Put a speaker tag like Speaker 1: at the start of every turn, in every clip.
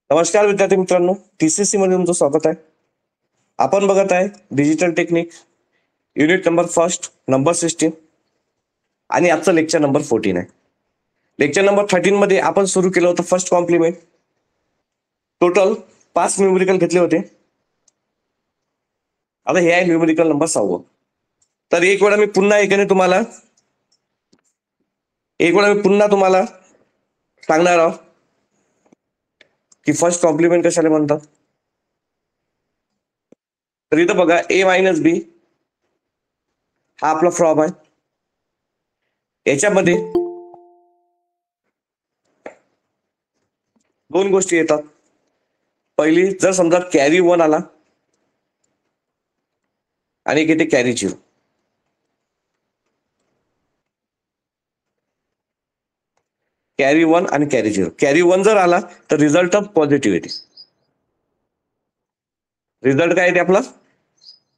Speaker 1: नमस्कार विद्यार्थी मित्रांनो, TCC मध्ये तुमचं स्वागत आहे. आपण बघत आहे digital technique unit number first number system आणि आजचं लेक्चर नंबर 14 आहे. लेक्चर नंबर 13 मध्ये आपण सुरू केलं होतं फर्स्ट कॉम्प्लिमेंट. टोटल 5 न्यूमेरिकल घेतले होते. आता हे आहे न्यूमेरिकल नंबर 6. तर एक वेळा मी पुन्हा तुम्हाला सांगणार आहोत की फर्स्ट कॉम्प्लिमेंट कशाला म्हणतात. तर इथं बघा A - B हा आपला फॉर्म आहे. याच्यामध्ये दोन गोष्टी येतात. पहिली, जर समजा कॅरी 1 आला आणि एक येते कॅरी 0. कॅरी 1 आणि कॅरी 0. कॅरी 1 जर आला तर रिझल्ट ऑफ पॉझिटिव्हिटी. रिझल्ट काय येते आपला?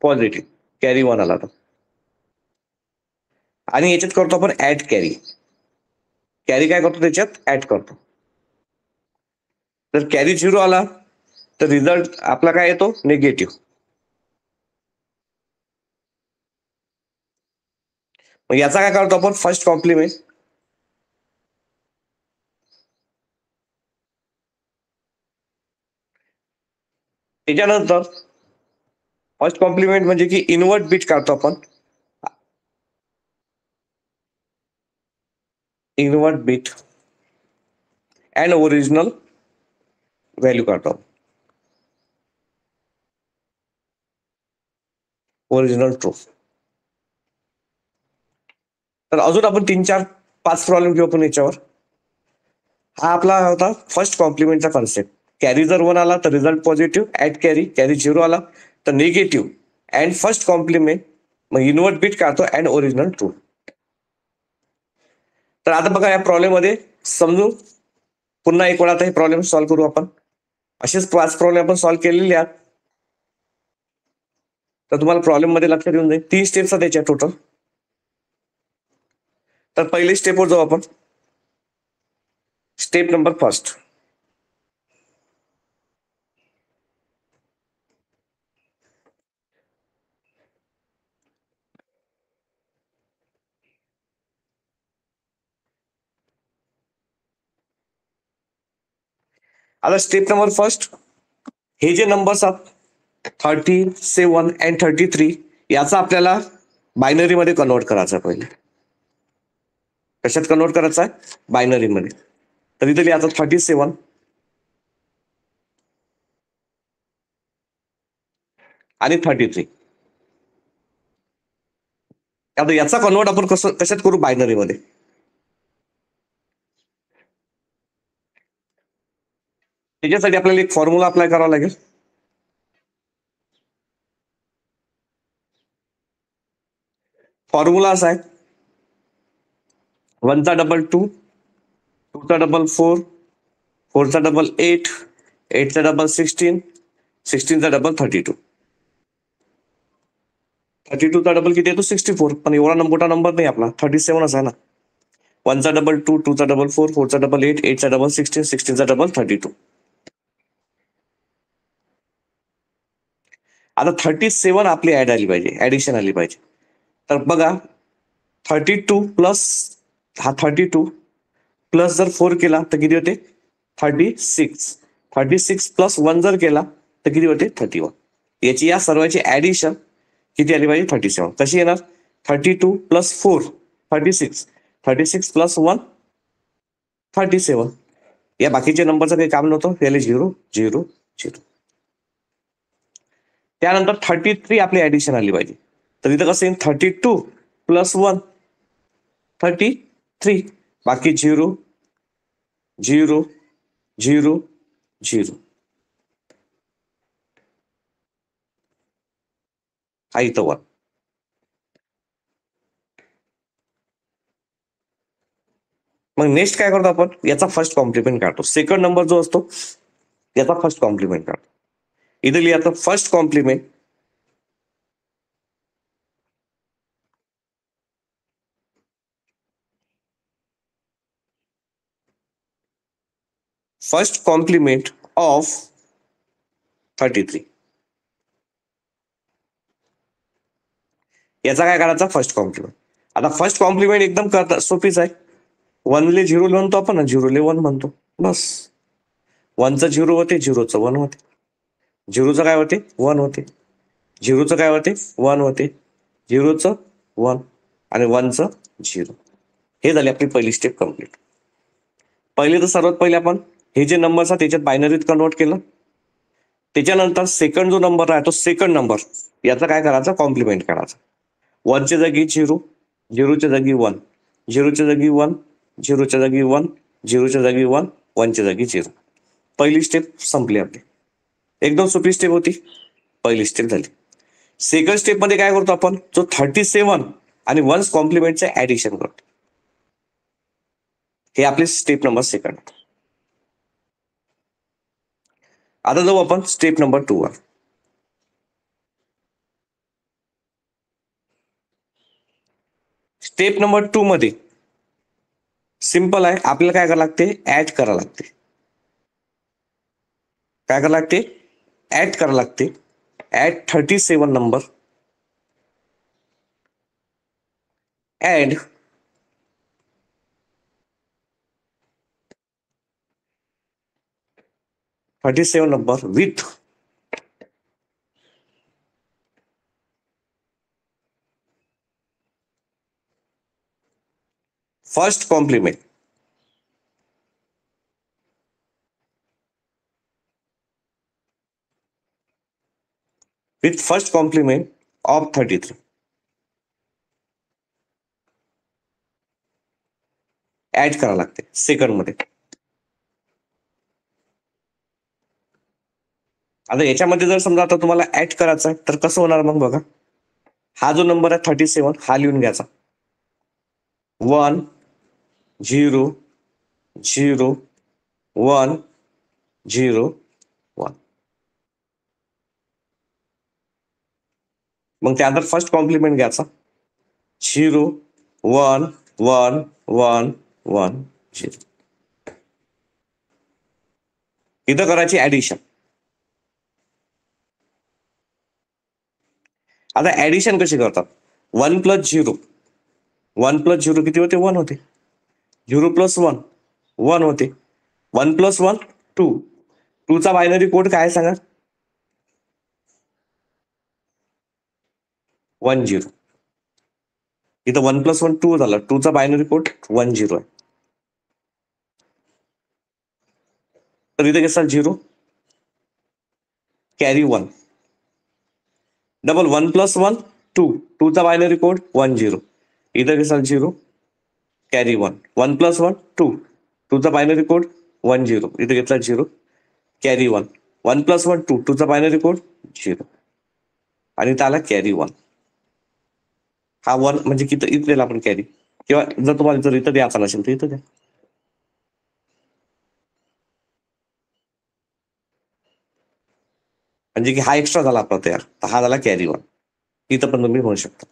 Speaker 1: पॉझिटिव्ह. कॅरी 1 आला तर. आणि याच्यात करतो आपण ऍड कॅरी. कॅरी काय करतो त्याच्यात? ऍड करतो. जर कॅरी 0 आला तर रिझल्ट आपला काय येतो? निगेटिव्ह. मग याचा काय करतो आपण? First complement. त्याच्यानंतर फर्स्ट कॉम्प्लिमेंट म्हणजे की इनवर्ट बीट काढतो आपण. Invert bit and original value काढतो. Original true. तर अजून आपण 3-4-5 प्रॉब्लेम घेऊ आपण याच्यावर. हा आपला होता फर्स्ट कॉम्प्लिमेंटचा कॉन्सेप्ट. कॅरी जर 1 आला तर result positive, add carry. Carry 0 आला तर निगेटिव्ह अँड फर्स्ट कॉम्प्लिमेंट. मग इनवर्ट बीट काढतो अँड ओरिजिनल ट्रू. तर आता बघा या प्रॉब्लेम मध्ये समजून पुन्हा एक वेळा आता हे प्रॉब्लेम सॉल्व्ह करू आपण. असेच 5 प्रॉब्लेम आपण सॉल्व्ह केलेले आहेत. तर तुम्हाला प्रॉब्लेम मध्ये लक्षात येऊन जाईल. 3 स्टेप्स आहेत त्याच्या टोटल. तर पहिली स्टेपवर जाऊ आपण. Step number first. आता स्टेप नंबर फर्स्ट, हे जे नंबर्स आहेत 37 अँड 33 याचा आपल्याला बायनरी मध्ये कन्वर्ट करायचा आहे. पहिले कशात कन्वर्ट करायचा आहे? बायनरी मध्ये. तर इथे लिहायचं 37 आणि 33. आता याचा कन्वर्ट आपण कशात करू? बायनरी मध्ये. त्याच्यासाठी आपल्याला एक फॉर्म्युला अप्लाय करावा लागेल. फॉर्म्युला असा आहे, 1चा डबल 2, 2चा डबल 4, 4चा डबल 8, 8चा डबल 16, 16चा डबल 32. 32चा डबल किती येतो? 64. पण एवढा मोठा नंबर नाही आपला, 37च आहे ना. 1चा डबल 2, 2चा डबल 4, 4चा डबल 8, 8चा डबल 16, 16चा डबल 32. आता 37 आपली ऍड आली पाहिजे, ऍडिशन आली पाहिजे. तर बघा 32 प्लस हा 32 प्लस जर 4 केला तर किती होते? 36. 36 प्लस 1 जर केला तर किती होते? 31. याची या सर्वांची ऍडिशन किती आली पाहिजे? 37. कशी येणार? 32 प्लस 4 36, 36 प्लस 1 37. या बाकीच्या नंबरचं काही काम नव्हतं, त्याला 0 0 0. त्यानंतर 33 आपली ऍडिशन आली पाहिजे. तर इथं कसं येईल? 32 प्लस 1 33. बाकी 0 0 0 0. हा इथं 1. मग नेक्स्ट काय करतो आपण? याचा फर्स्ट कॉम्प्लिमेंट काढतो. सेकंड नंबर जो असतो याचा फर्स्ट कॉम्प्लिमेंट काढतो. इथे लिहायचं first complement first complement of 33. याचा काय करायचा? First complement. आता फर्स्ट कॉम्प्लिमेंट एकदम करता सोपीच आहे. 1ले 0 म्हणतो आपण ना, 0ले 1 म्हणतो, बस. 1चं 0 होते, 0चं 1 होते, 0चं काय होते? 1 होते, 0चं काय होते? 1 होते, 0चं 1 आणि 1चं 0. हे झाली आपली पहिली स्टेप कम्प्लीट. पहिले तर सर्वात पहिले आपण हे जे नंबर्स आहेत त्याच्यात बायनरीत कन्वर्ट केलं. त्याच्यानंतर सेकंड जो नंबर आहे तो सेकंड नंबर याचा काय करायचा? कॉम्प्लिमेंट करायचा. 1च्या जागी 0, 0च्या जागी 1, 0च्या जागी 1, 0च्या जागी 1, 0च्या जागी 1, 1च्या जागी 0. पहिली स्टेप संपली आपली. एकदम सोपी स्टेप होती. पहिली स्टेप झाली. सेकंड स्टेप मध्ये काय करतो आपण? जो 37 आणि 1 कॉम्प्लिमेंटचे ऍडिशन करतो. हे आपली स्टेप नंबर सेकंड. आता जाऊ आपण स्टेप नंबर 2 वर. स्टेप नंबर 2 मध्ये सिंपल आहे. आपल्याला काय करावं लागते? ऍड करावं लागते. काय करावं लागते? ऍड करावं लागते. Add 37 number add 37 number with first complement. With first complement of 33. Add करावं लागते सेकंड मध्ये. आता याच्यामध्ये जर समजा आता तुम्हाला ऍड करायचा आहे तर कसं होणार मग बघा. हा जो नंबर आहे 37 हा लिहून घ्यायचा. 1 0 0 1 0 1. मग त्यानंतर फर्स्ट कॉम्प्लिमेंट घ्यायचा. 0 1 1 1 1 0. इथं करायची ऍडिशन. आता ऍडिशन कशी करतात? 1 प्लस 0, 1 प्लस 0 किती होते? 1 होते. 0 प्लस 1 1 होते. 1 प्लस 1 2. 2 चा बायनरी कोड काय सांगा? 1 0. इथं 1 प्लस 1 2 झाला. 2 चा बायनरी कोड 1 0 आहे. तर इथे कसा 0 कॅरी 1. Double 1 plus 1 2. 2 चा बायनरी कोड 1 0. इथं कसा 0 कॅरी 1. 1 प्लस 1 2. 2 चा बायनरी कोड 1 0. इथे घेतला 0 कॅरी 1. 1 प्लस 1 2. 2 चा बायनरी कोड 0 आणि त्याला कॅरी 1. हा 1 म्हणजे किती इथे दिला आपण कॅरी, किंवा जर तुम्हाला जर इथं द्यायचा नसेल तर इथं द्या. म्हणजे की हा एक्स्ट्रा झाला आपला तयार, तर हा झाला कॅरी 1. इथं पण तुम्ही म्हणू शकता,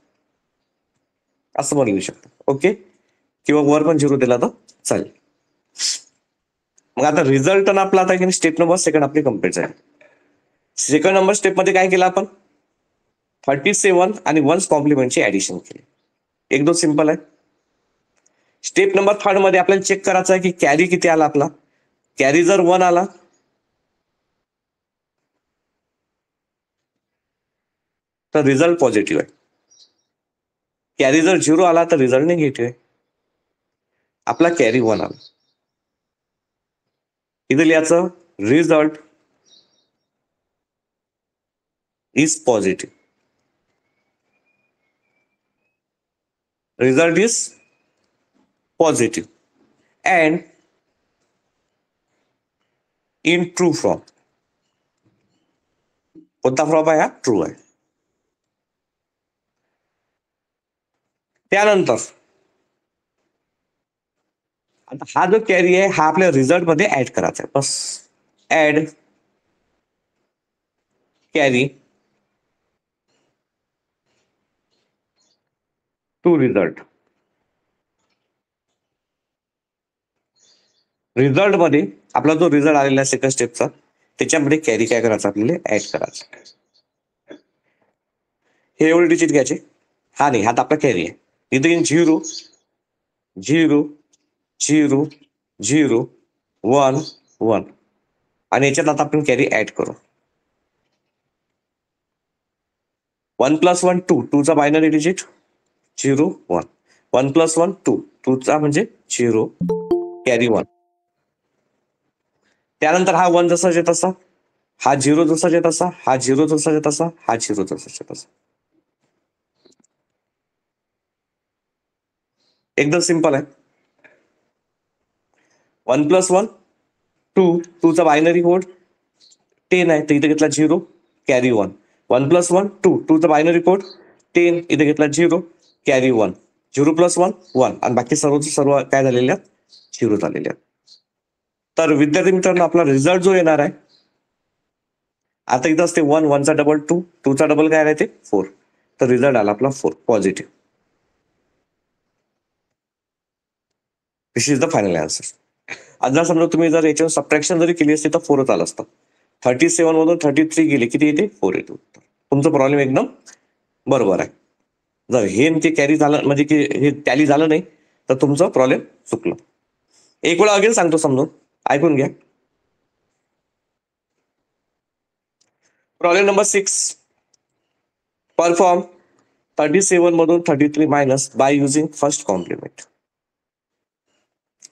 Speaker 1: असं पण लिहू शकता. ओके, किंवा वर पण 0 दिला तर चालेल. मग आता रिझल्ट आपला आता स्टेप नंबर सेकंड आपली कम्प्लीट झाली. सेकंड नंबर स्टेप मध्ये काय केलं आपण? 37 आणि 1 कॉम्प्लिमेंटची ऍडिशन केली. एकदम सिंपल आहे. स्टेप नंबर थर्ड मध्ये आपल्याला चेक करायचं आहे की कॅरी किती आला आपला. कॅरी जर 1 आला तर रिझल्ट पॉझिटिव्ह आहे. कॅरी जर 0 आला तर रिझल्ट निगेटिव्ह आहे. आपला कॅरी 1 आला. इथं लिहायचं result is positive. Result is positive and in true form. कोणता फॉर्म आहे? हा ट्रू आहे. त्यानंतर आता हा जो कॅरी आहे हा आपल्या रिझल्ट मध्ये ऍड करायचा आहे. बस add carry to result. Result मध्ये आपला जो रिझल्ट आलेला आहे सेकंड स्टेपचा, त्याच्यामध्ये कॅरी काय करायचं आपल्याला ऍड करायचं. हे एवढे डिजिट घ्यायचे. हा नाही, हा आपला कॅरी आहे. इथे येईन 0 0 0 0 1 1 आणि याच्यात आता आपण कॅरी ऍड करू. 1 + 1 2, 2 चा बायनरी डिजिट 0 1. 1 + 1 2, 2 चा म्हणजे 0 कॅरी 1. त्यानंतर हा 1 जसाच्या तसा, हा 0 जसाच्या तसा, हा 0 जसाच्या तसा, हा 0 जसाच्या तसा. एकदम सिंपल आहे. 1 + 1 2, 2 चा बायनरी कोड 10 आहे, तर इथे घेतला 0 कॅरी 1. 1 + 1 2, 2 चा बायनरी कोड 10, इथे घेतला 0 कॅरी 1. 0 + 1 1 आणि बाकी सर्व काय झालेले आहेत 0 झालेले आहेत. तर विद्यार्थी मित्रांनो, आपला रिझल्ट जो येणार आहे आता इथं असते 1, 1 चा डबल 2, 2 चा डबल काय आहे ते 4. तर रिझल्ट आला आपला 4 positive. This is the final answer. आज जर समजा तुम्ही जर याच्यावर सबट्रॅक्शन जरी केली असती तर 4च आलं असतं. 37 मधून 33 गेले, किती येते 4 येतो. तुमचं प्रॉब्लेम एकदम बरोबर आहे. जर हे ते कॅरी झालं म्हणजे की हे टॅली झालं नाही तर तुमचं प्रॉब्लेम चुकलं. एक वेळा अगेन सांगतो समजून, ऐकून घ्या. Problem number 6. परफॉर्म 37 मधून 33 minus by using first complement.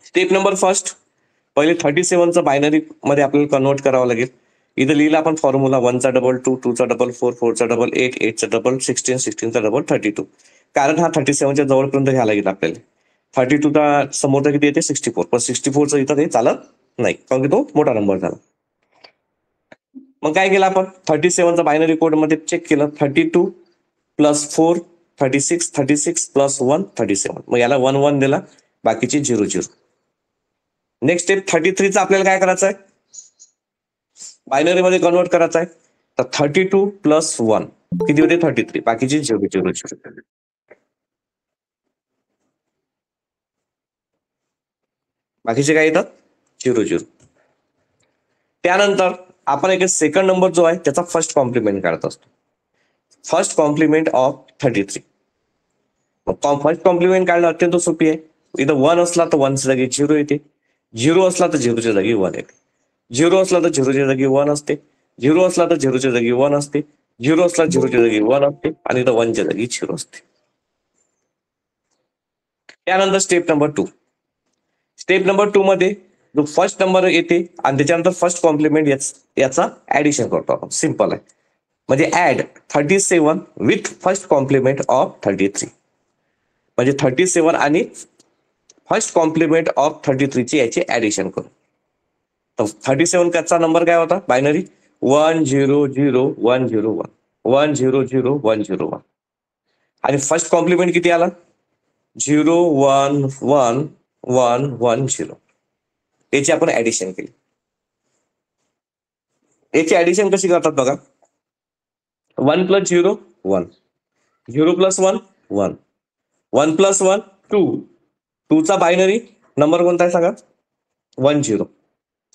Speaker 1: Step number first, पहिले 37चं बायनरी मध्ये आपल्याला कन्वर्ट करावं लागेल. इथं लिहिला आपण फॉर्म्युला 1 चा डबल 2, 2 चा डबल 4, 4 चा डबल 8, 8 चा डबल 16, 16 चा डबल 32. कारण हा 37च्या जवळपर्यंत घ्यायला लागेल आपल्याला. 32 चा समोरचा किती येते 64, पण 64चं इथं ते चालत नाही कारण की तो मोठा नंबर झाला. मग काय केलं आपण 37चा बायनरी कोड मध्ये चेक केलं. 32 + 4 36, 36 + 1 37. मग याला 1 1 दिला, बाकीची 0 0. नेक्स्ट स्टेप 33चा आपल्याला काय करायचं आहे बायनरी मध्ये कन्वर्ट करायचं आहे. तर 32 + 1 किती होते 33, बाकीची 0 0 0. बाकीचे काय येतात 0 0. त्यानंतर आपण एक सेकंड नंबर जो आहे त्याचा फर्स्ट कॉम्प्लिमेंट काढत असतो. First complement of 33. First complement काढणं अत्यंत सोपी आहे. इथं 1 असला तर 1च्या जागी 0 येते, 0 असला तर 0च्या जागी 1 येते, 0 असला तर 0च्या जागी 1 असते, 0 असला तर 0च्या जागी 1 असते, 0 असला 0च्या जागी 1 असते आणि इथं 1च्या जागी 0 असते. त्यानंतर स्टेप नंबर 2. स्टेप नंबर 2 मध्ये जो फर्स्ट नंबर येते आणि त्याच्यानंतर फर्स्ट कॉम्प्लिमेंट याचा ऍडिशन करतो आपण. सिंपल आहे. म्हणजे add 37 with first complement of 33. म्हणजे 37 आणि फर्स्ट कॉम्प्लिमेंट ऑफ 33 ची याची ऍडिशन करू. तर 37 चा नंबर काय होता बायनरी 1 0 0 1 0 1, 1 0 0 1 0 1 आणि फर्स्ट कॉम्प्लिमेंट किती आला 0 1 1 1 1 0. याची आपण ऍडिशन केली. याची ऍडिशन कशी करतात बघा. 1 + 0 1, 0 + 1 1, 1 + 1 2. 2 चा बायनरी नंबर कोणता आहे सांगा 1 0.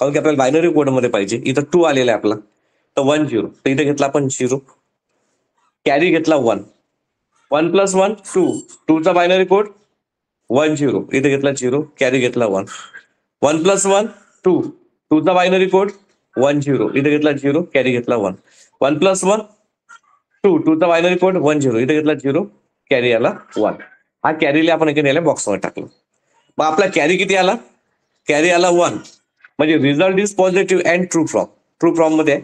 Speaker 1: कारण की आपल्याला बायनरी कोड मध्ये पाहिजे. इथं 2 आलेला आहे आपला, तर 1 0. तर इथे घेतला आपण 0, कॅरी घेतला 1. 1 + 1 2, 2 चा बायनरी कोड 1 0. इथे घेतला 0, कॅरी घेतला 1. 1 + 1 2, 2 चा बायनरी कोड 1 0. इथे घेतला 0, कॅरी घेतला 1. 1 + 1 2, 2 चा बायनरी कोड 1 0. इथे घेतला 0, कॅरी आला 1. हा कॅरीला आपण इथे नेला बॉक्समध्ये टाकलं. मग आपला कॅरी किती आला कॅरी आला 1. म्हणजे result is positive and true from. True from मध्ये आहे.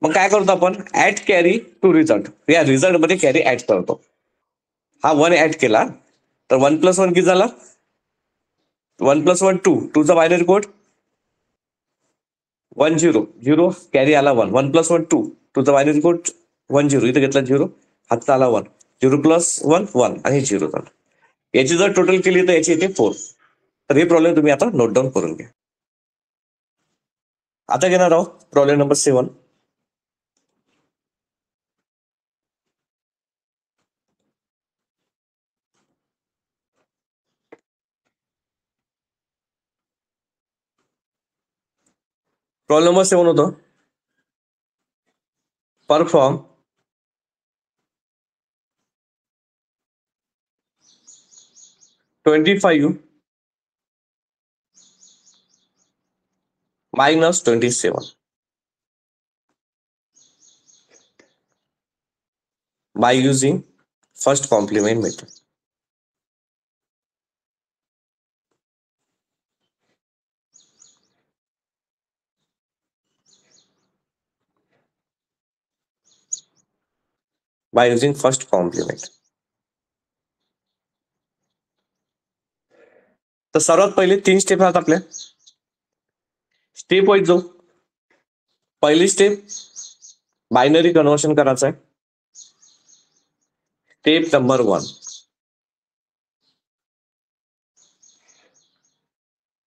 Speaker 1: मग काय करतो आपण ऍड कॅरी टू रिझल्ट. या रिझल्ट मध्ये कॅरी ऍड करतो. हा 1 ऍड केला तर 1 + 1 किती झाला 1 + 1 2, 2 चा बायनरी कोड 1 0 0, कॅरी आला 1. 1 + 1 2, 2 चा बायनरी कोड 1 0. इथे घेतला 0, हातचा आला 1. 0 + 1 1 आणि 0 झाला. याची जर टोटल केली तर याची येते 4. तर हे प्रॉब्लेम तुम्ही आता नोट डाऊन करून घ्या. आता घेणार आहोत प्रॉब्लेम नंबर 7. प्रॉब्लेम नंबर 7 होतं perform -25 minus 27 by using first complement method. By using first complement. तर सर्वात पहिले 3 स्टेप आहेत आपल्या. स्टेप वाईज जाऊ. पहिली स्टेप बायनरी कन्व्हर्शन करायचं आहे. Step number 1.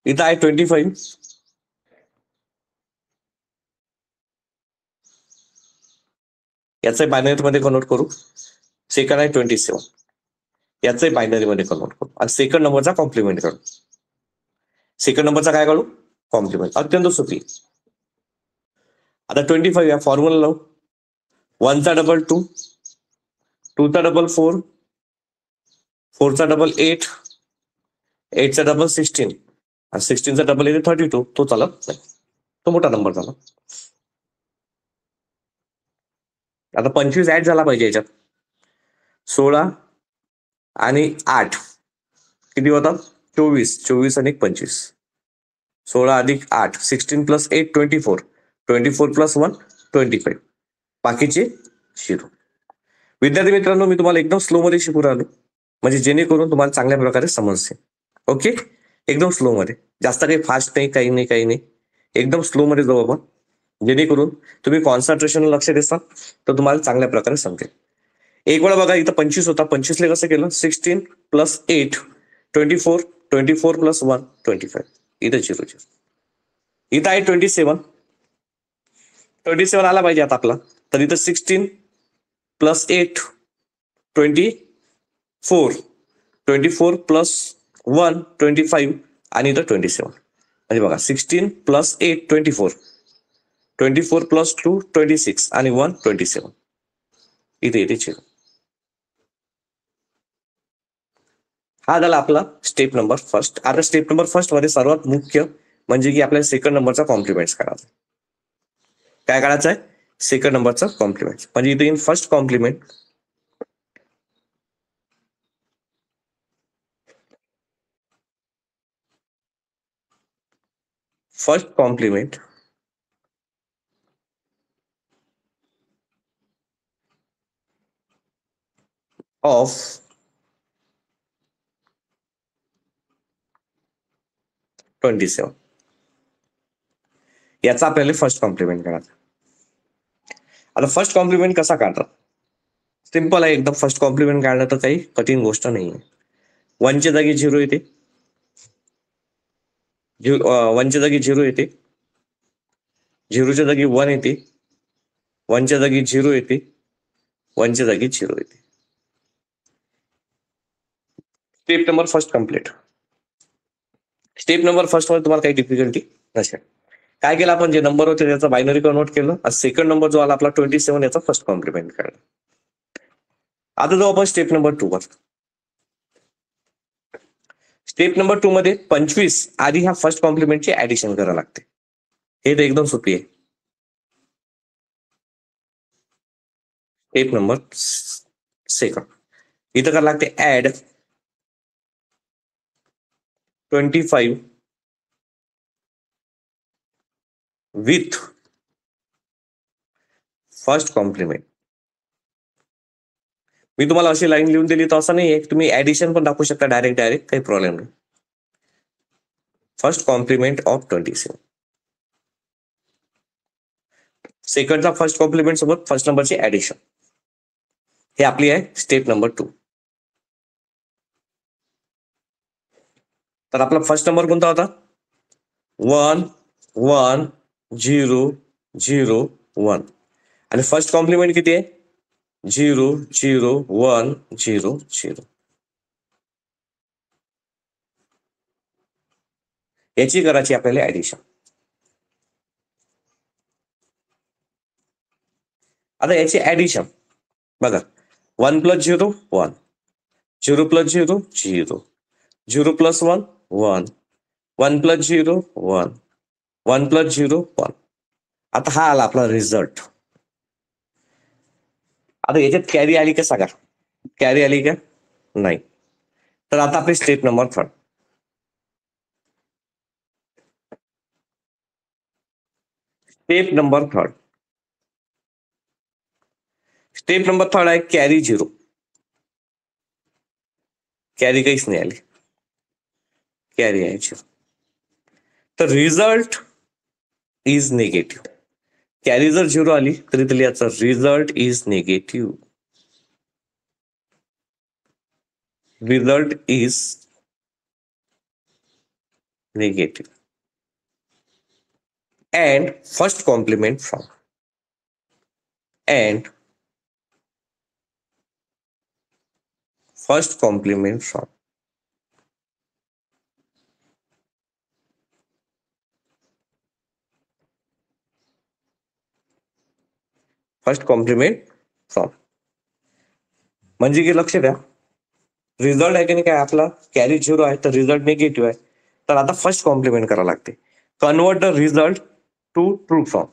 Speaker 1: इथं आहे 25. याचं बायनरी मध्ये कन्वर्ट करू. सेकंड आहे 27. याचं बायनरी मध्ये कन्वर्ट करू आणि सेकंड नंबरचा कॉम्प्लिमेंट करू. सेकंड नंबरचा काय काढू? कॉम्प्लिमेंट. अत्यंत सोपी. आता 25 या फॉर्म्युला लावू. 1 चा डबल 2, 2 चा डबल 4, 4 चा डबल 8, 8 चा डबल 16 आणि 16 चा डबल येते 32. तो चालत नाही, तो मोठा नंबर झाला. आता 25 ऍड झाला पाहिजे याच्यात. 16 आणि 8 किती होतात? 24. 24 आणि 25. 16 अधिक 8 16 प्लस 8 24. 24 प्लस 1 25. बाकीचे 0. विद्यार्थी मित्रांनो, मी तुम्हाला एकदम स्लो मध्ये शिकवून राहिलो, म्हणजे जेणेकरून तुम्हाला चांगल्या प्रकारे समजते. ओके, एकदम स्लो मध्ये, जास्त काही फास्ट नाही, काही नाही, काही नाही. एकदम स्लो मध्ये जाऊ आपण, जेणेकरून तुम्ही कॉन्सन्ट्रेशन लक्ष देता तर तुम्हाला चांगल्या प्रकारे समजेल. एक वेळा बघा, इथं 25 होता. 25 कसं केलं? 16 प्लस 8 24. 24 प्लस 1 25. इथं 0 0. इथं आहे 27. 27 आला पाहिजे आता आपला. तर इथं 16 प्लस 8 24. 24 प्लस 1 25 आणि इथं 27. म्हणजे बघा, 16 प्लस 8 24. 24 प्लस 2 26 आणि 1 27. इथे इथे 0. हा झाला आपला स्टेप नंबर फर्स्ट. आता स्टेप नंबर फर्स्ट मध्ये सर्वात मुख्य म्हणजे की आपल्याला सेकंड नंबरचा कॉम्प्लिमेंट काढायचा. काय काढायचं आहे? सेकंड नंबरचा कॉम्प्लिमेंट. म्हणजे इथे in first complement. First complement of 27. याचा आपल्याला फर्स्ट कॉम्प्लिमेंट करायचा. आता फर्स्ट कॉम्प्लिमेंट कसा काढतात? सिंपल आहे एकदम. फर्स्ट कॉम्प्लिमेंट काढणं तर काही कठीण गोष्ट नाही आहे. 1 च्या जागी 0 येते. 1 च्या जागी 0 येते. 0 च्या जागी 1 येते. 1 च्या जागी 0 येते. 1 च्या जागी 0 येते. Step number first complete. Step number first मध्ये तुम्हाला काही डिफिकल्टी नसेल. काय केलं आपण? जे नंबर होते त्याचा बायनरी कन्वर्ट केलं. सेकंड नंबर जो आला आपला 27 याचा फर्स्ट कॉम्प्लिमेंट काढला. आता जाऊ आपण स्टेप नंबर 2 वर. स्टेप नंबर 2 मध्ये 25 आधी ह्या फर्स्ट कॉम्प्लिमेंटची ऍडिशन करावं लागते. हे तर एकदम सोपी आहे. Step number second. इथं करावं लागते ऍड 25 विथ फर्स्ट कॉम्प्लिमेंट. मी तुम्हाला अशी लाईन लिहून दिली तर असं नाही आहे, तुम्ही ऍडिशन पण दाखवू शकता डायरेक्ट, काही प्रॉब्लेम नाही. First complement of 27. सेकंडचा फर्स्ट कॉम्प्लिमेंट सोबत फर्स्ट नंबरची ऍडिशन. हे आपली आहे स्टेप नंबर 2. तर आपला फर्स्ट नंबर कोणता होता? 1 1 0 0 1. आणि फर्स्ट कॉम्प्लिमेंट किती आहे? 0 0 1 0 0. याची करायची आपल्याला ऍडिशन. आता याची ऍडिशन बघा, 1 + 0 1, 0 + 0 0, 0 + 1 1, 1 + 0 1, 1 + 0 1. आता हा आला आपला रिझल्ट. आता याच्यात कॅरी आली का सांगा? कॅरी आली का? नाही. तर आता आपली step number 3. Step number 3. Step number 3 आहे कॅरी 0. कॅरी काहीच नाही आली. कॅरी आहे 0. तर रिझल्ट इज निगेटिव्ह. कॅरी जर 0 आली तरी त्याला याचा result is negative. Result is negative. And first complement from. And first complement from. First complement from. म्हणजे की लक्ष द्या, रिझल्ट आहे की नाही काय आपला कॅरी 0 आहे तर रिझल्ट निगेटिव्ह आहे. तर आता फर्स्ट कॉम्प्लिमेंट करावं लागते. Convert the result to true form.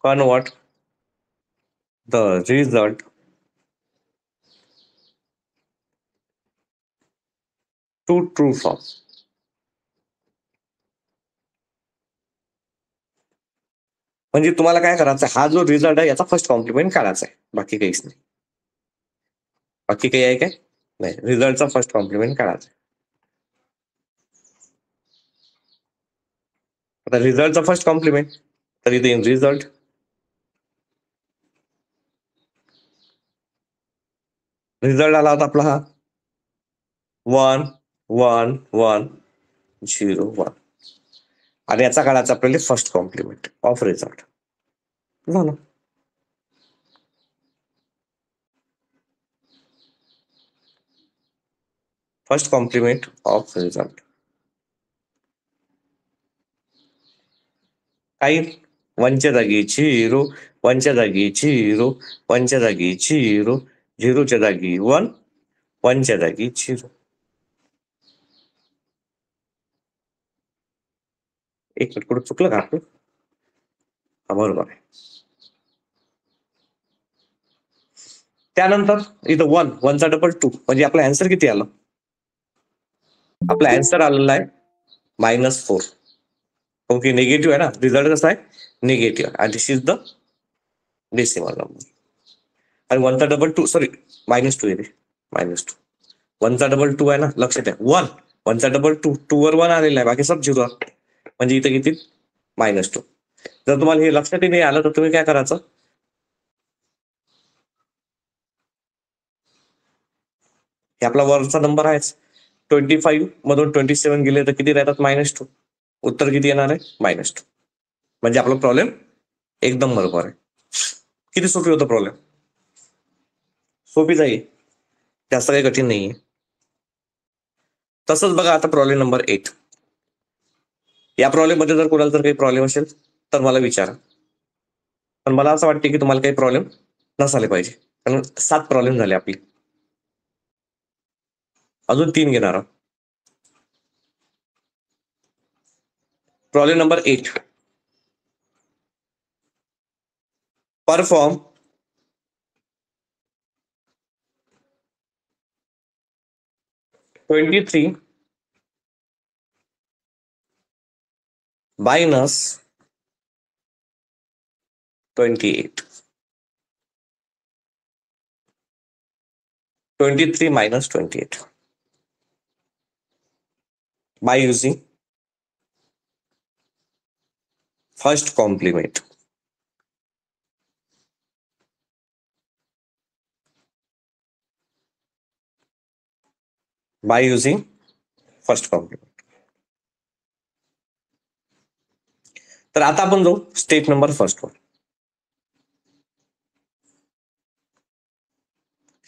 Speaker 1: Convert the result to true form. म्हणजे तुम्हाला काय करायचं, हा जो रिझल्ट आहे याचा फर्स्ट कॉम्प्लिमेंट काढायचा आहे, बाकी काहीच नाही. बाकी काही आहे काय? नाही, रिझल्टचा फर्स्ट कॉम्प्लिमेंट काढायचा. आता रिझल्टचा फर्स्ट कॉम्प्लिमेंट, तर इथे येईल रिझल्ट. रिझल्ट आला होता आपला हा 1 1 1 0 1. आणि याचा काढायचा आपल्याला फर्स्ट कॉम्प्लिमेंट ऑफ रिझल्ट. झालं. First complement of result. काही 1च्या जागी 0, 1च्या जागी 0, 1च्या जागी 0, 0च्या जागी 1, 1च्या जागी 0. एक मिनिट, कुठं चुकलं का आपलं? बरोबर आहे. त्यानंतर इथं 1, 1चा डबल 2, म्हणजे आपला आन्सर किती आलं? आपला आन्सर आलेला आहे -4. ओके, निगेटिव्ह आहे ना, रिझल्ट कसा आहे? निगेटिव्ह. आणि दिस इज द डेसिमल नंबर. आणि 1चा डबल 2, सॉरी -2 येते, -2. 1चा डबल 2 आहे ना, लक्षात द्या 1, 1चा डबल 2, 2 वर 1 आलेला आहे, बाकी सब 0. म्हणजे इथं किती? -2. जर तुम्हाला हे लक्षातही नाही आलं तर तुम्ही काय करायचं, हे आपला वरचा नंबर आहेच, 25 मधून 27 गेले तर किती राहतात? -2. उत्तर किती येणार आहे? -2. म्हणजे आपला प्रॉब्लेम एकदम बरोबर आहे. किती सोपी होतं प्रॉब्लेम? सोपीच आहे, जास्त काही कठीण नाहीये. तसंच बघा आता प्रॉब्लेम नंबर 8. या प्रॉब्लेम मध्ये जर कोणाला जर काही प्रॉब्लेम असेल तर मला विचारा. पण मला असं वाटते की तुम्हाला काही प्रॉब्लेम नसायला पाहिजे, कारण 7 प्रॉब्लेम झाले आपले. अजून 3 घेणार आहोत. Problem number 8. Perform -23 minus 28. 23 minus 28 by using first complement. By using first complement. तर आता आपण जाऊ स्टेप नंबर फर्स्ट वर.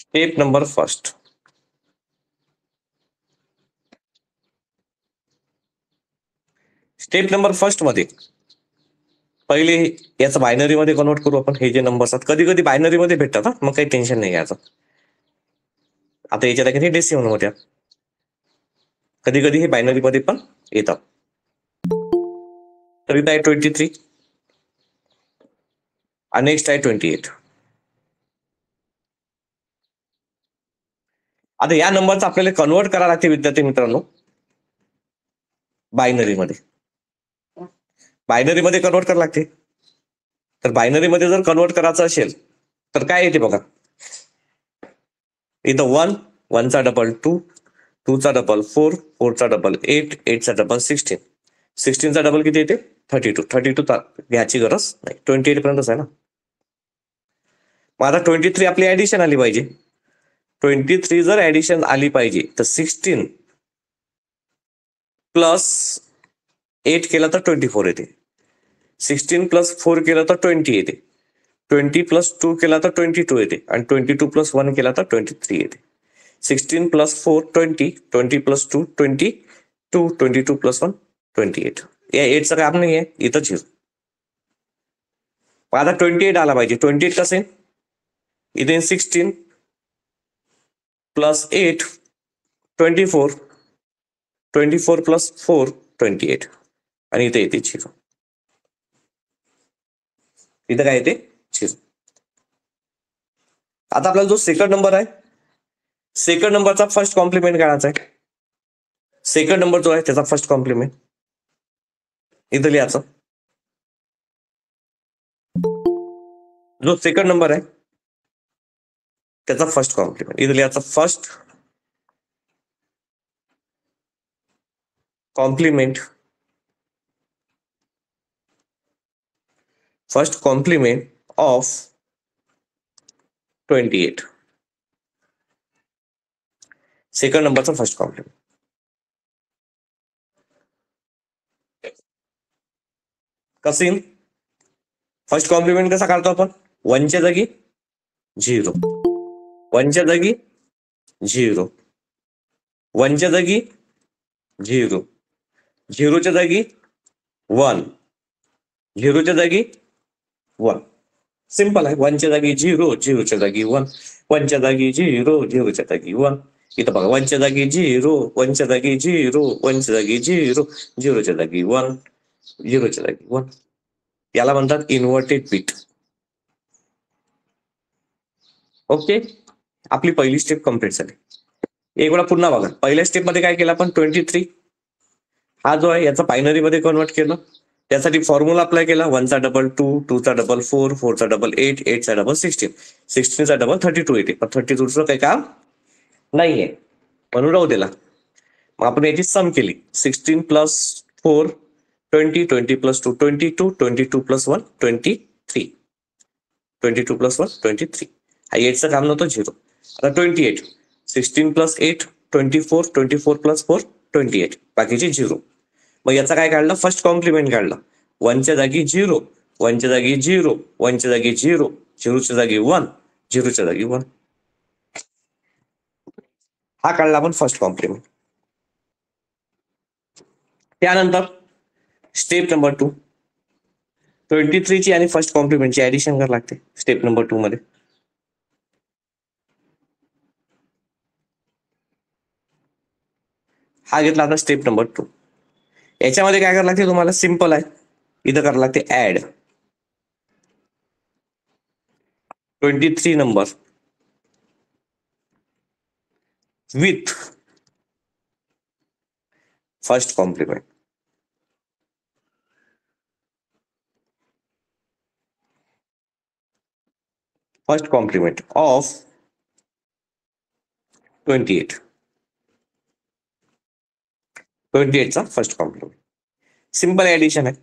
Speaker 1: Step number first. Step number first मध्ये पहिले याचं बायनरी मध्ये कन्वर्ट करू आपण. हे जे नंबर्स आहेत कधी कधी बायनरी मध्ये भेटतात, मग काही टेन्शन नाही घ्यायचं. आता याच्यात किती डेसिमल मध्ये, कधी कधी हे बायनरी मध्ये पण येतात. तर इथं आहे 23 आणि नेक्स्ट आहे 28. आता या नंबरचं आपल्याला कन्वर्ट करायला लागते विद्यार्थी मित्रांनो बायनरी मध्ये. बायनरी मध्ये कन्वर्ट करावं लागते. तर बायनरी मध्ये जर कन्वर्ट करायचं असेल तर काय येते बघा. इथं 1, 1चा डबल 2, 2चा डबल 4, 4चा डबल 8, 8चा डबल 16, 16चा डबल किती येते 32, 32 घ्यायची गरज नाही, 28 पर्यंतच आहे ना. मग आता 23 आपली ऍडिशन आली पाहिजे. 23 जर ऍडिशन आली पाहिजे तर 16 प्लस 8 केला तर 24 येते. 16 प्लस 4 केला तर 20 येते. 20 प्लस 2 केला तर 22 येते. आणि 22 प्लस 1 केला तर 23 येते. 16 प्लस 4 20, 20 प्लस 2 22, 22 प्लस 1 28. या 8चं काम नाही आहे, इथं 0. आता 28 आला पाहिजे. 28 कसं आहे, इथे 16 प्लस 8 24, 24 प्लस 4 28 आणि इथे येते 0. इथं काय येते 0. आता आपल्याला जो सेकंड नंबर आहे, सेकंड नंबरचा फर्स्ट कॉम्प्लिमेंट काढायचा आहे. सेकंड नंबर जो आहे त्याचा फर्स्ट कॉम्प्लिमेंट इथं लिहायचं. जो सेकंड नंबर आहे त्याचा फर्स्ट कॉम्प्लिमेंट इथं लिहायचं. First complement, first complement of 28. Second नंबरचा फर्स्ट कॉम्प्लिमेंट. कसं फर्स्ट कॉम्प्लिमेंट कसा काढतो आपण, 1च्या जागी 0, 1च्या जागी 0, 1च्या जागी 0, 0च्या जागी 1, 0च्या जागी 1. सिंपल आहे. 1च्या जागी 0, 0च्या जागी 1, 1च्या जागी 0, 0च्या जागी 1. इथं बघा 1च्या जागी 0, 1च्या जागी 0, 1च्या जागी 0, 0च्या जागी 1, 0च्या जागी 1. याला म्हणतात इन्व्हर्टेड बीट. ओके, आपली पहिली स्टेप कम्प्लीट झाली. एक वेळा पुन्हा बघा. पहिल्या स्टेप मध्ये काय केलं आपण, 23 हा जो आहे याचा बायनरी मध्ये कन्वर्ट केलं. त्यासाठी फॉर्म्युला अप्लाय केला. 1चा डबल 2, 2चा डबल 4, 4चा डबल 8, 8चा डबल 16, 16चा डबल 32 येते. पण 32चं काही काम नाहीये म्हणून राहू दिला. मग आपण याची सम केली. 16 प्लस 4 20, 20 प्लस 2 22, 22 प्लस 1 23, 22 प्लस 1 23. हा 8चं काम नव्हतं, 0. आता 28, 16 प्लस 8 24, 24 प्लस 4 28, बाकीचे 0. मग याचा काय काढलं, फर्स्ट कॉम्प्लिमेंट काढलं. 1च्या जागी 0, 1च्या जागी 0, 1च्या जागी 0, 0च्या जागी 1, 0च्या जागी 1. हा काढला आपण फर्स्ट कॉम्प्लिमेंट. त्यानंतर स्टेप नंबर 2, 23 ची आणि फर्स्ट कॉम्प्लिमेंटची ऍडिशन करावी लागते स्टेप नंबर 2 मध्ये. हा घेतला आता स्टेप नंबर 2. याच्यामध्ये काय करावं लागते तुम्हाला, सिंपल आहे. इथं करावं लागते add 23 number with first complement. First complement of 28. 28चा फर्स्ट कॉम्प्लिमेंट. सिंपल ऍडिशन आहे.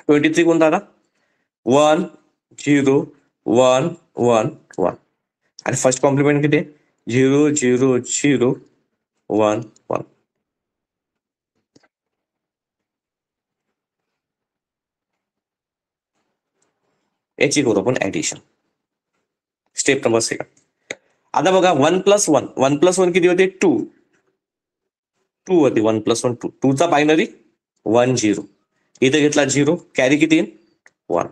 Speaker 1: 23 कोणता आता, 1 0 1 1 1 आणि फर्स्ट कॉम्प्लिमेंट किती, 0 0 0 1 1. याची करू आपण ऍडिशन. Step number 2. आता बघा 1 प्लस 1, 1 प्लस 1 किती होते, 2 होते. 1 प्लस 1 2, 2चा बायनरी 1 0. इथे घेतला 0, कॅरी किती येईल 1.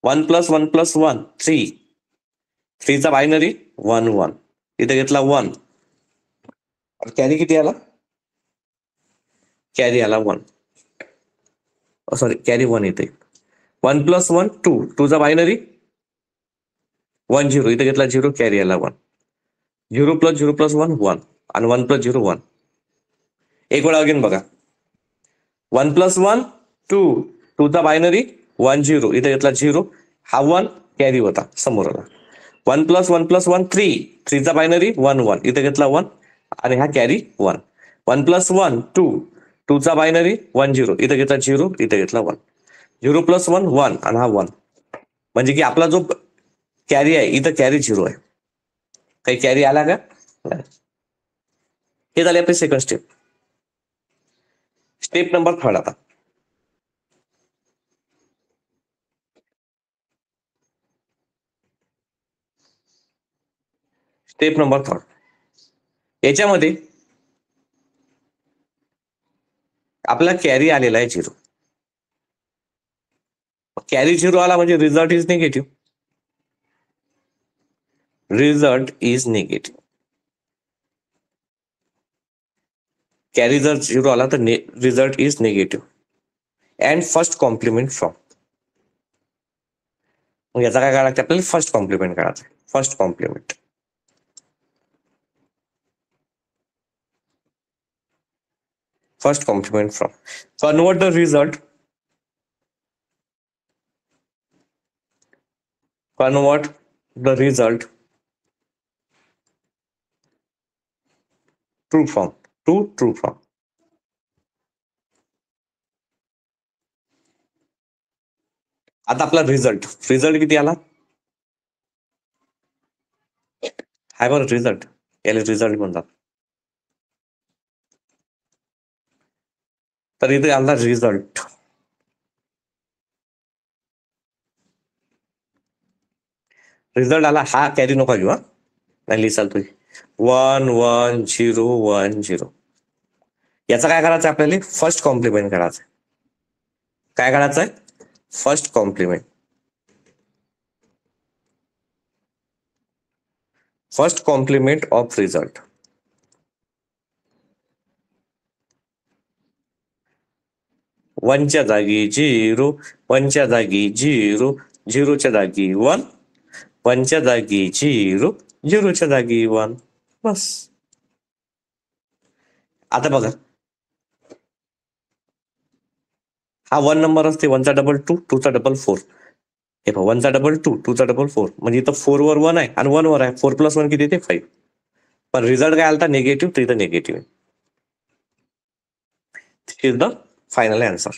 Speaker 1: 1 + 1 + 1 3. 3 चा बायनरी 1 1. इथे घेतला 1. कॅरी किती आला? कॅरी आला 1. सॉरी, कॅरी 1 इथे. 1 + 1 2. 2 चा बायनरी 1 0. इथे घेतला 0, कॅरी आला 1. 0 + 0 + 1 1. आणि 1 + 0 1. एक वेळा अगेन बघा. 1 + 1 2. 2 चा बायनरी 1 0. इथे घेतला 0. हा 1 कॅरी होता समोर आला. 1 + 1 + 1 3. 3 चा बायनरी 1 1. इथे घेतला 1 आणि हा कॅरी 1. 1 + 1 2. 2 चा बायनरी 1 0. इथे घेतला 0. इथे घेतला 1. 0 + 1 1 आणि हा 1. म्हणजे की आपला जो कॅरी आहे इथं कॅरी 0 आहे. काही कॅरी आला का? नाही. हे झाले आपले सेकंड स्टेप. स्टेप नंबर 3 आता. Step number 3. याच्यामध्ये आपला कॅरी आलेला आहे 0. कॅरी 0 आला म्हणजे result is negative. Result is negative. Carry जर 0 आला तर result is negative. And first complement from. मग याचा काय करायला लागतं आपल्याला? फर्स्ट कॉम्प्लिमेंट करायचं. First complement. First complement from. Convert the result. Convert the result true form to true form. आता आपला रिझल्ट किती आला? हाय बरं रिझल्ट. याला रिझल्ट म्हणतात. तर इथे आला रिझल्ट. रिझल्ट आला. हा कॅरी नका घेऊ. नाही लिहिसाल तुम्ही 1 1 0 1 0. याचा काय करायचं आपल्याला? फर्स्ट कॉम्प्लिमेंट करायचं. काय करायचंय? First complement. First complement of result. वनच्या जागी 0, 1च्या जागी 0, 0च्या जागी 1, 1च्या जागी 0, 0च्या जागी 1. बस. आता बघा, हा 1 नंबर असते. 1चा डबल 2, 2चा डबल 4. हे पहा 1चा डबल 2, 2चा डबल 4. म्हणजे इथं 4 वर 1 आहे आणि 1 वर आहे. 4 + 1 किती येते? 5. पण रिझल्ट काय आलता? निगेटिव्ह. तर इथं negative. Is the final answer.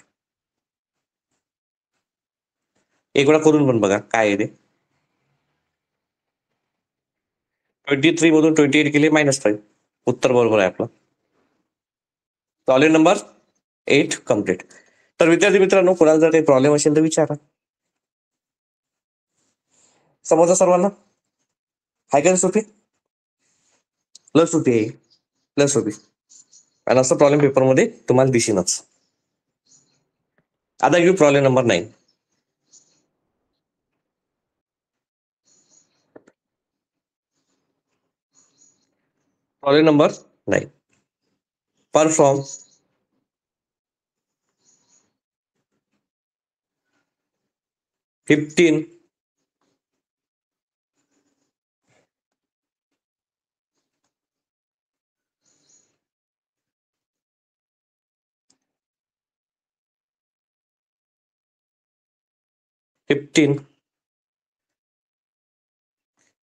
Speaker 1: एक वेळा करून पण बघा काय आहे ते. 23 मधून 28 केले -5. उत्तर बरोबर आहे आपलं. Problem number 8 complete. तर विद्यार्थी मित्रांनो, कोणाला जर काही प्रॉब्लेम असेल तर विचारा. समजा सर्वांना हाय का सोपी? प्लस सोपी आहे. प्लस सोपी. आणि असं प्रॉब्लेम पेपरमध्ये तुम्हाला दिसेनच. आता घेऊ problem number 9. Problem number 9. Perform 15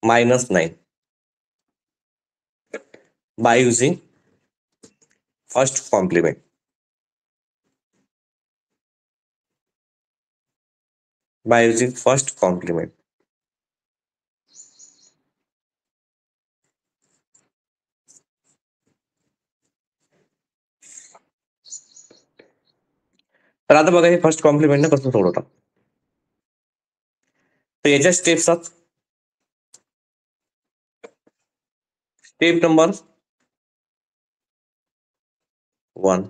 Speaker 1: -9 by using first complement. By using first complement. तर आता बघा हे फर्स्ट कॉम्प्लिमेंट कसं सोडवतात. तर याच्या स्टेप्स आहेत. Step number 1.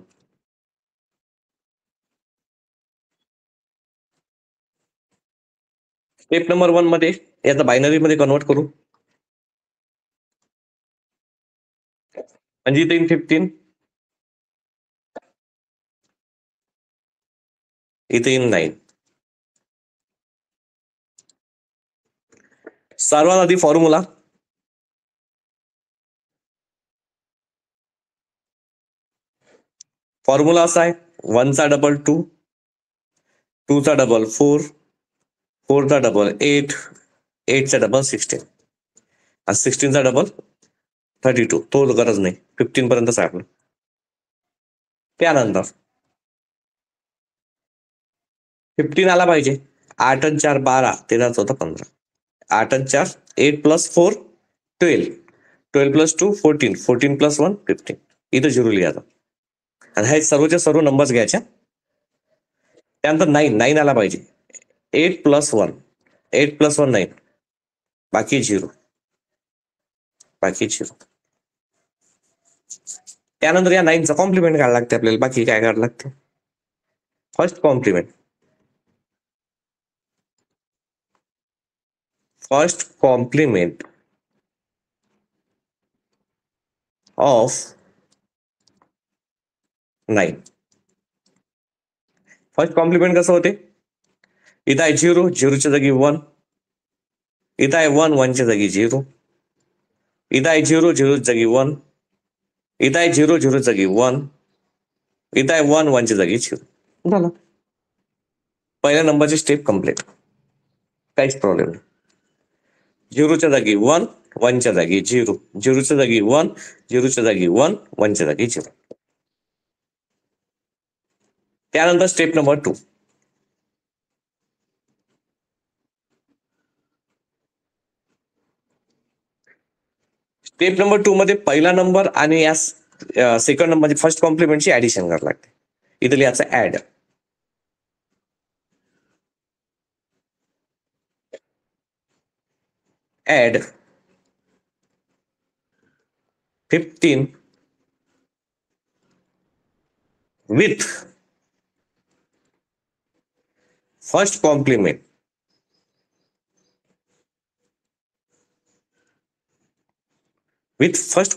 Speaker 1: स्टेप नंबर 1 मध्ये याचा बायनरी मध्ये कन्वर्ट करू, म्हणजे इथे 15, इथे 9. सर्वात आधी फॉर्म्युला असा आहे, 1 चा डबल 2, 2 चा डबल 4, 4 चा डबल 8, 8 चा डबल 16, 16 चा डबल 32. तो गरज नाही, 15 पर्यंतच आहे आपलं. त्यानंतर 15 आला पाहिजे. 8 आणि 4 12, 13 14 15, 8 आणि 4 8 प्लस 4 12, 12 प्लस 2 14, 14 प्लस 1 15. इथं झिरो लिहायचा आणि हे सर्वच्या सर्व नंबर्स घ्यायच्या. त्यानंतर 9 आला पाहिजे. 8 प्लस 1, 8 प्लस 1 9, बाकी 0, बाकी 0. त्यानंतर या 9चा कॉम्प्लिमेंट काढायला लागते आपल्याला. बाकी काय काढायला लागते? First complement of 9. First complement कसं होते? इथं आहे 0, 0च्या जागी 1. इथं आहे 1, 1च्या जागी 0. इथं आहे 0, 0च्या जागी 1. इथं आहे 0, 0च्या जागी 1. इथं आहे 1, 1च्या जागी 0. झालं. पहिल्या नंबरची स्टेप कम्प्लीट. काहीच प्रॉब्लेम नाही. 0च्या जागी 1, 1च्या जागी 0, 0च्या जागी 1, 0च्या जागी 1, 1च्या जागी 0. त्यानंतर स्टेप नंबर 2. स्टेप नंबर 2 मध्ये पहिला नंबर आणि या सेकंड नंबर फर्स्ट कॉम्प्लिमेंटची ऍडिशन करायला लागते. इथं लिहायचं add. Add 15 with first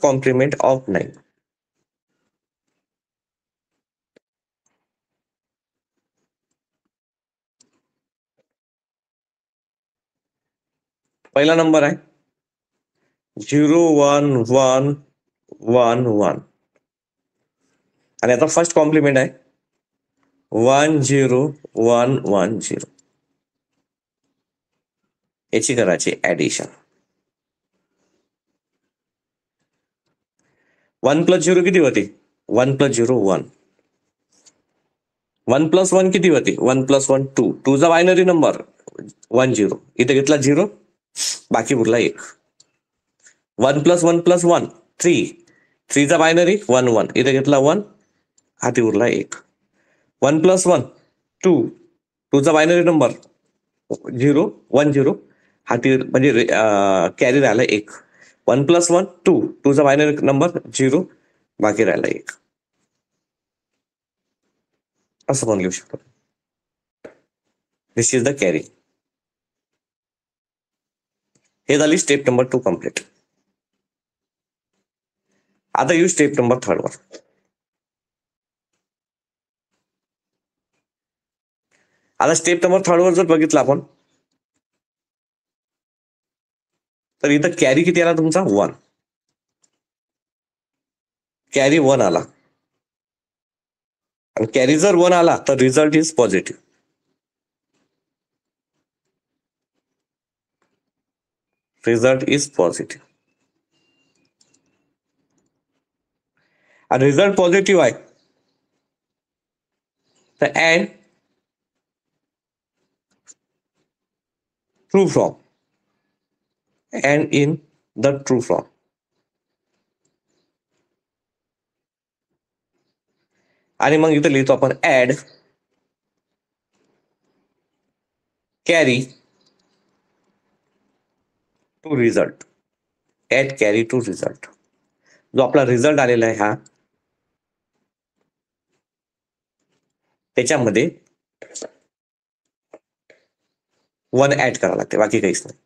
Speaker 1: complement of 9. पहिला नंबर आहे 0 1 1 1 1 आणि आता फर्स्ट कॉम्प्लिमेंट आहे 1 0 1 1 0. याची करायची ऍडिशन. 1 प्लस 0 किती होते? 1 प्लस 0 1. 1 प्लस 1 किती होते? 1 प्लस 1 2. 2 चा बायनरी नंबर 1 0. इथे घेतला 0, बाकी उरला 1. 1 प्लस 1 प्लस 1 3. 3 चा बायनरी 1 1. इथे घेतला 1, हाती उरला 1. 1 प्लस 1 2. 2 चा बायनरी नंबर 0 1 0, हाती म्हणजे कॅरी राहिला 1. 1 प्लस 1 2. 2 चा बायनरी नंबर 0, बाकी राहिला 1. असं पण लिहू शकतो. दिस इज द कॅरी. हे झाली स्टेप नंबर 2 कम्प्लीट. आता येऊ स्टेप नंबर 3 वर. आता स्टेप नंबर 3 वर जर बघितलं आपण, तर इथं कॅरी किती आला तुमचा? 1. कॅरी 1 आला. आणि कॅरी जर 1 आला तर result is positive. Result is positive. आणि रिझल्ट पॉझिटिव्ह आहे तर and true from. And in the true from. आणि मग इथं लिहितो आपण add carry to result. Add carry to result. जो आपला रिझल्ट आलेला आहे हा, त्याच्यामध्ये 1 ऍड करावं लागते, बाकी काहीच नाही.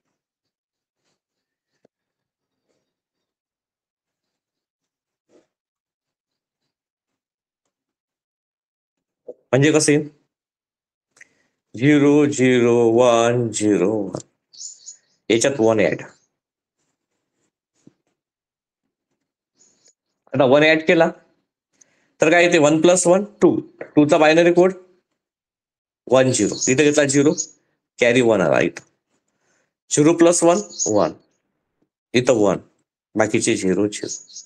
Speaker 1: म्हणजे कसं येईल? 0 0 1 0 1, याच्यात 1 ऍड. आता 1 ऍड केला तर काय येते? 1 + 1 2, 2 चा बायनरी कोड 1 0, इथे घेतला 0, कॅरी 1 आला इथं. 0 + 1 1, इथं 1, बाकीचे 0 0.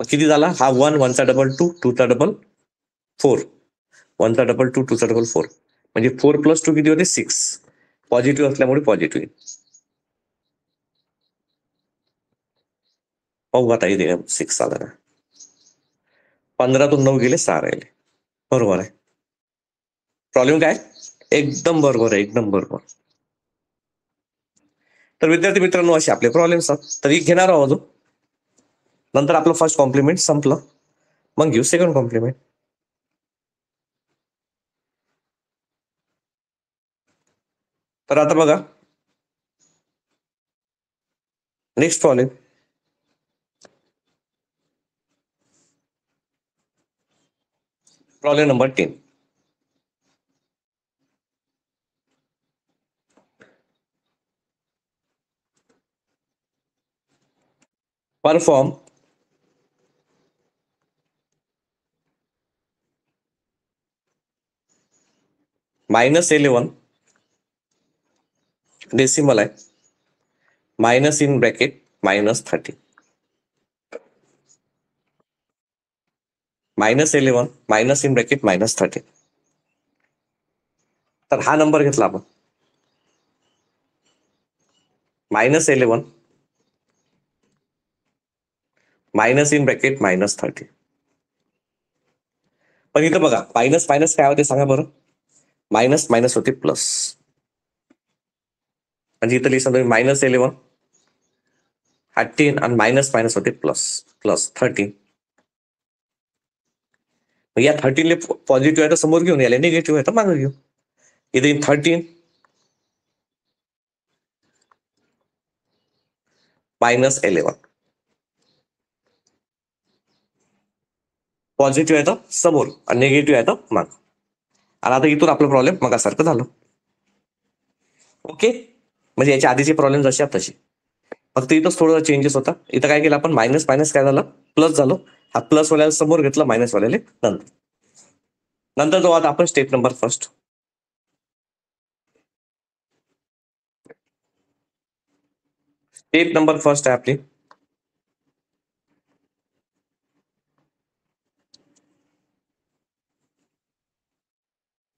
Speaker 1: किती झाला? हा 1, 1 चा डबल 2, 2 चा डबल 4, 1 चा डबल 2, 2 चा डबल 4, म्हणजे 4 + 2 किती होते? 6. पॉझिटिव्ह असल्यामुळे पॉझिटिव्ह. पाहू आता इथे 6 आला ना. 15तून 9 गेले, 6 राहिले. बरोबर आहे. प्रॉब्लेम काय? एकदम बरोबर आहे, एकदम बरोबर. तर विद्यार्थी मित्रांनो, असे आपले प्रॉब्लेम असतात. तर एक घेणार आहोत. नंतर आपलं फर्स्ट कॉम्प्लिमेंट संपलं, मग घेऊ सेकंड कॉम्प्लिमेंट. तर आता बघा, next problem. Problem number 10. Perform -11 decimal आहे, minus in bracket -30, -11 minus in bracket -30. तर हा नंबर घेतला आपण, -11 मायनस इन ब्रॅकेट -30. पण इथं बघा, मायनस मायनस काय होते सांगा बरं? मायनस मायनस होते प्लस. म्हणजे इथं लिहिसा तुम्ही -11 हा 10 आणि मायनस मायनस होते प्लस, प्लस 13. या 13 पॉझिटिव्ह आहे तर समोर घेऊन, याला निगेटिव्ह आहे तर मागे घेऊ. इथे 13 -11 पॉझिटिव्ह आहे तर समोर आणि निगेटिव्ह आहे तर माग. आणि आता इथून आपलं प्रॉब्लेम मगासारखं झालं. ओके, म्हणजे याच्या आधीचे प्रॉब्लेम जसे आहेत तसे, फक्त इथंच थोडं चेंजेस होता. इथं काय केलं आपण? मायनस मायनस काय झालं? प्लस झालं. हा प्लस वाल्याला समोर घेतलं, मायनस वाल्याले नंतर. नंतर जो आता आपण step number first. Step number first आहे आपली.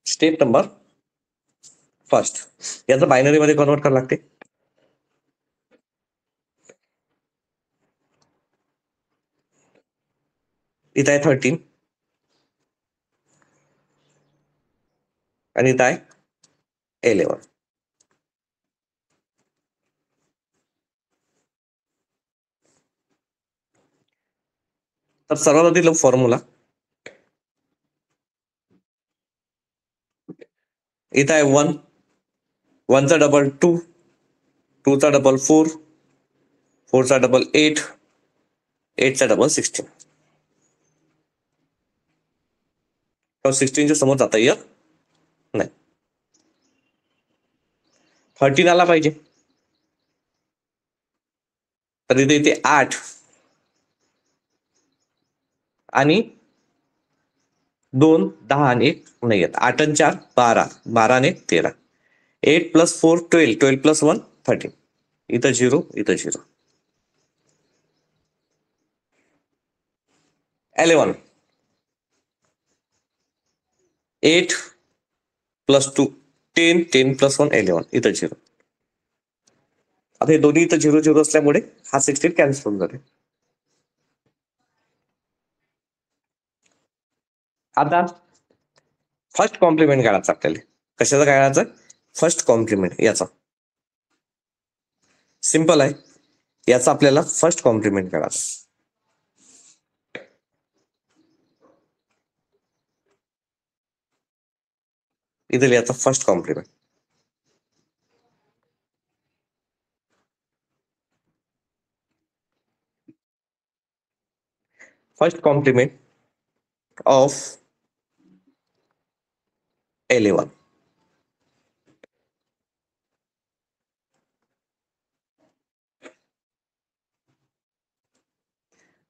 Speaker 1: स्टेप नंबर फर्स्ट, याचं बायनरी मध्ये कन्वर्ट करावं लागते. इथं आहे 13 आणि इथं आहे 11. तर सर्वात आधी फॉर्म्युला, इथं आहे 1, 1 चा डबल 2, 2 चा डबल 4, 4 चा डबल 8, 8 चा डबल 16. 16च्या समोर जाता येत नाही. 13 आला पाहिजे, तर इथे इथे 8 आणि 2 10 आणि 1 नाही येत. 8 आणि 4 12, 12 आणि 1 13. 8 + 4 12, 12 + 1 13. इथं 0, इथं 0. 11 8 + 2 10, 10 + 1 11, इथं 0. आता हे दोन्ही इथं 0 0 असल्यामुळे हा 16 कॅन्सल होऊन जाते. आता फर्स्ट कॉम्प्लिमेंट काढायचा आपल्याला. कशाचा काढायचा? फर्स्ट कॉम्प्लिमेंट याचा. सिंपल आहे, याचा आपल्याला फर्स्ट कॉम्प्लिमेंट काढायचा. इथं लिहायचं first complement. First complement of 11.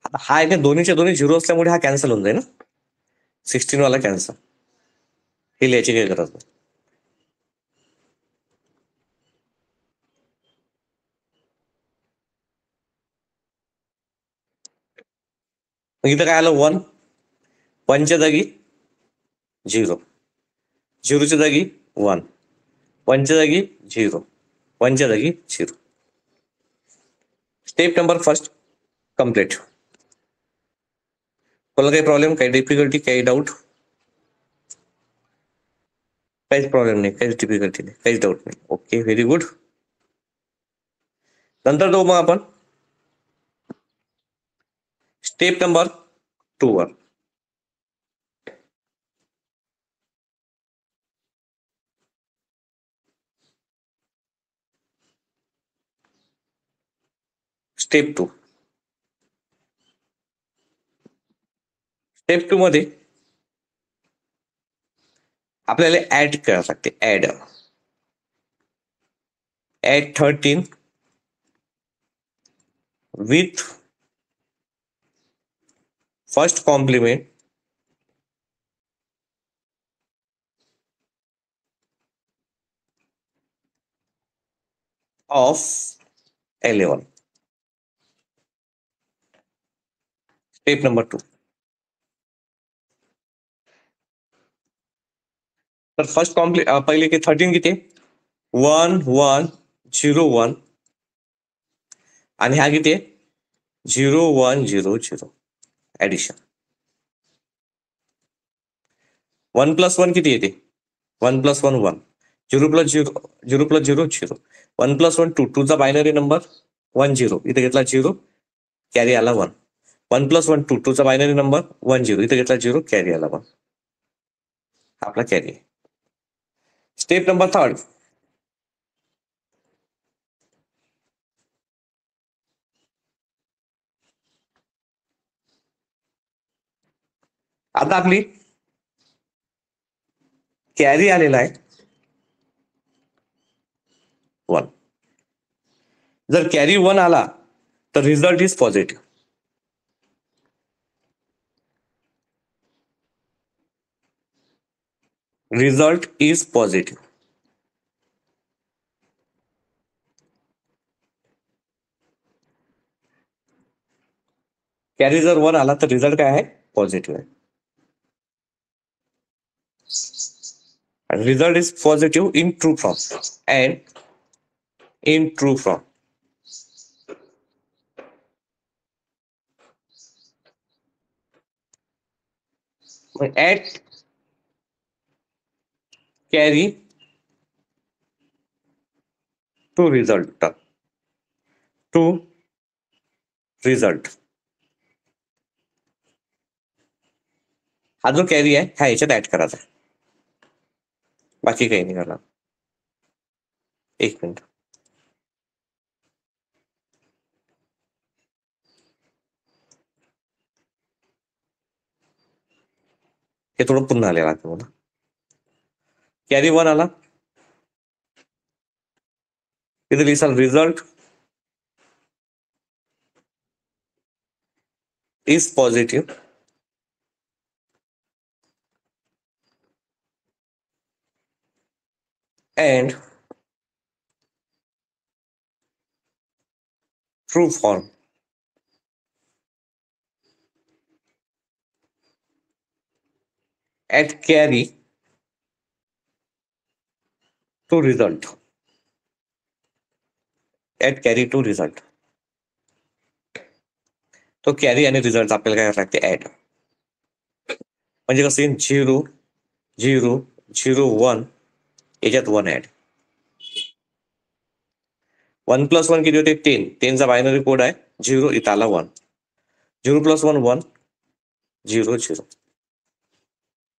Speaker 1: आता हा आहे का दोन्हीच्या दोन्ही झिरो असल्यामुळे हा कॅन्सल होऊन जाईल ना. 16 वाला कॅन्सल. हे लिहायची काही गरज नाही. मग इथं काय आलं 1. 1च्या जागी 0. 0च्या जागी 1. 1च्या जागी 0. 1च्या जागी 0. Step number first complete. कोणाला काही प्रॉब्लेम, काही डिफिकल्टी, काही डाऊट? काहीच प्रॉब्लेम नाही, काहीच डिफिकल्टी नाही, काहीच डाऊट नाही. Okay, very good. नंतर जाऊ मग आपण स्टेप नंबर 2 वर. स्टेप 2. स्टेप 2 मध्ये आपल्याला ऍड करावं लागते. Add 13 with first complement of 11. Step number 2. तर फर्स्ट पहिले की 13 किती 1 1 0 1 आणि हा किती 0 1 0 0 ऍडिशन. 1 + 1 किती येते 1 + 1 1. 0 + 0 0 + 0 0. 1 + 1 2. 2चा बायनरी नंबर 1 0. इथे घेतला 0, कॅरी आला 1. 1 + 1 2. 2चा बायनरी नंबर 1 0. इथे घेतला 0, कॅरी आला 1. आपला कॅरी. Step number 3. आता आपली कॅरी आलेला आहे 1. जर कॅरी 1 आला तर result is positive. Result is positive. Carry जर 1 आला तर रिझल्ट काय आहे पॉझिटिव्ह आहे. Result is positive in true form and in true form. At carry to result. To result हा जो कॅरी आहे हा याच्यात ऍड करायचा. बाकी काही नाही करणार. एक मिनिट. हे थोडं पुन्हा आलेलं आहे मला. कॅरी 1 आला इथे लिहिसाल result is positive and true form. At carry to result. Add carry to result. तो कॅरी आणि रिझल्ट आपल्याला काय करावं लागते ऍड. म्हणजे कसं येईल 0 0 0 1 याच्यात 1 ऍड. 1 + 1 किती होते 10. 10चा बायनरी कोड आहे 0. इथं आला 1. 0 + 1 1 0 0.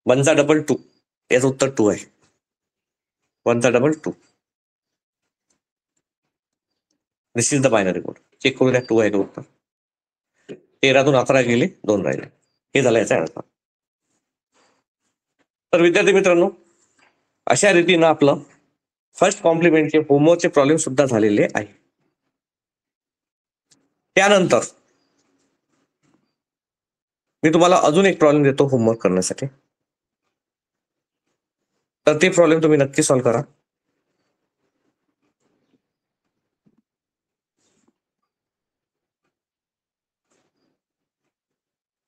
Speaker 1: 1चा डबल 2. याचं उत्तर 2 आहे. 1चा double 2. This is the binary code. Check करूया 2 आहे का उत्तर. 13तून 11 गेले, 2 राहिले. हे झालं याचा अर्थ. तर विद्यार्थी मित्रांनो, अशा रीतीनं आपलं फर्स्ट कॉम्प्लिमेंटचे होमवर्कचे प्रॉब्लेम सुद्धा झालेले आहे. त्यानंतर मी तुम्हाला अजून एक प्रॉब्लेम देतो होमवर्क करण्यासाठी. तर ते प्रॉब्लेम तुम्ही नक्की सॉल्व्ह करा.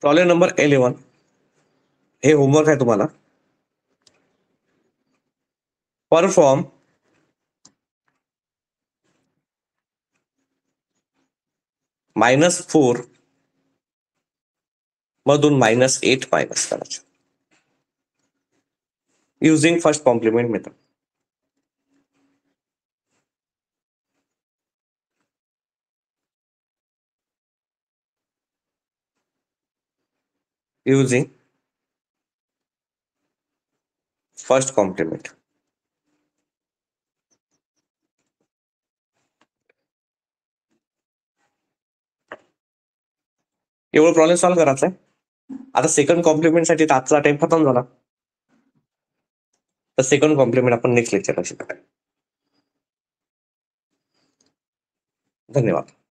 Speaker 1: Problem number 11. हे होमवर्क आहे तुम्हाला. परफॉर्म -4 मधून -8 मायनस करायचं using first complement method. Using first complement. एवढं प्रॉब्लेम सॉल्व्ह करायचा आहे. आता सेकंड कॉम्प्लिमेंटसाठी आजचा टाइम खतम झाला. तर सेकंड कॉम्प्लिमेंट आपण नेक्स्ट लेक्चरला शिकू. धन्यवाद.